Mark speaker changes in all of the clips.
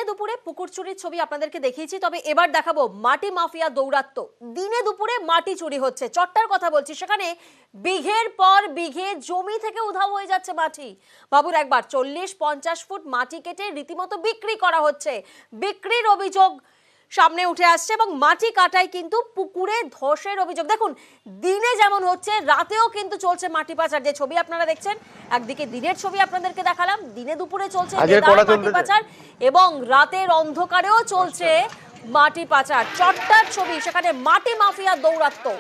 Speaker 1: দিনে দুপুরে পুকুর চুরির ছবি আপনাদেরকে দেখিয়েছি, তবে এবার দেখাবো মাটি মাফিয়া দৌরাত্ম্য। দিনে দুপুরে মাটি চুরি হচ্ছে, চট্টার কথা বলছি। সেখানে বিঘের পর বিঘে জমি থেকে উধাও হয়ে যাচ্ছে মাটি। বাবুর একবার 40-50 ফুট মাটি কেটে রীতিমতো বিক্রি করা হচ্ছে। বিক্রির অভিযোগ সামনে উঠে আসছে এবং মাটি কাটায় কিন্তু পুকুরে ধসের অভিযোগ। দেখুন, দিনে যেমন হচ্ছে রাতেও কিন্তু চলছে মাটি পাচার। যে ছবি আপনারা দেখছেন, একদিকে দিনের ছবি আপনাদেরকে দেখালাম, দিনে দুপুরে চলছে মাটি পাচার এবং রাতের অন্ধকারেও চলছে মাটি পাচার। চট্টার ছবি, সেখানে মাটি মাফিয়া দৌরাত্ম্য।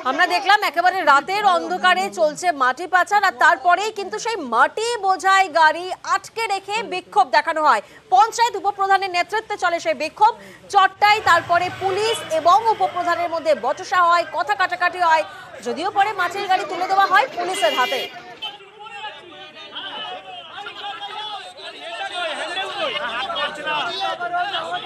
Speaker 1: আমরা দেখলাম একেবারে রাতের অন্ধকারে চলছে মাটি পাচার, আর তারপরেই কিন্তু সেই মাটি বোঝাই গাড়ি আটকে রেখে বিক্ষোভ দেখানো হয়। পঞ্চায়েত উপপ্রধানের নেতৃত্বে চলে সেই বিক্ষোভ। চট্টায় তারপরে পুলিশ এবং উপপ্রধানের মধ্যে বচসা হয়, কথা কাটাকাটি হয়, যদিও পরে মাটির গাড়ি তুলে দেওয়া হয় পুলিশের হাতে।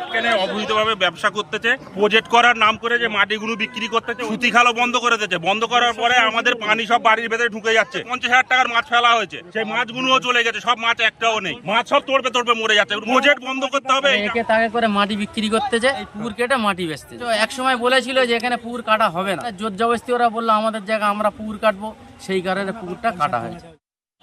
Speaker 2: এখানে অবৈধভাবে ব্যবসা করতেছে, প্রজেক্ট করার নাম করে যে মাটিগুলো বিক্রি করতেছে, সুতি খালও বন্ধ করে দিয়েছে। বন্ধ করার পরে আমাদের পানি সব বাড়ির ভেতরে ঢুকে যাচ্ছে। 50,000 টাকার মাছ ফেলা হয়েছে, সেই মাছগুলোও চলে গেছে, সব মাছ একটাও নেই। মাছ সব তোড়বে মরে যাচ্ছে। প্রজেক্ট বন্ধ করতে হবে।
Speaker 3: একে তাকে করে মাটি বিক্রি করতেছে, এই পুকুর কেটে মাটি বেচতে। এক সময় বলেছিল যে এখানে পুকুর কাটা হবে না, জোর জবরদস্তি ওরা বললো আমাদের জায়গা আমরা পুকুর কাটবো, সেই কারণে পুকুরটা কাটা হয়েছে।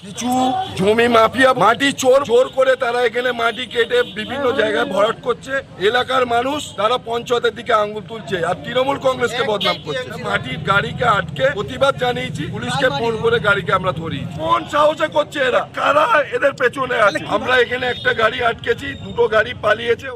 Speaker 4: কিছু জমি মাফিয়া মাটি চোর করে তারা এখানে মাটি কেটে বিভিন্ন জায়গায় ভরাট করছে। এলাকার মানুষ তারা পঞ্চায়েতের দিকে আঙ্গুল তুলছে আর তৃণমূল কংগ্রেসকে বদনাম করছে। মাটির গাড়িকে আটকে প্রতিবাদ জানিয়েছি, পুলিশকে ফোন করে গাড়িকে আমরা ধরিয়েছি। কোন সাহসে করছে এরা? কারা এদের পেছনে আছে? আমরা এখানে একটা গাড়ি আটকেছি, দুটো গাড়ি পালিয়েছে।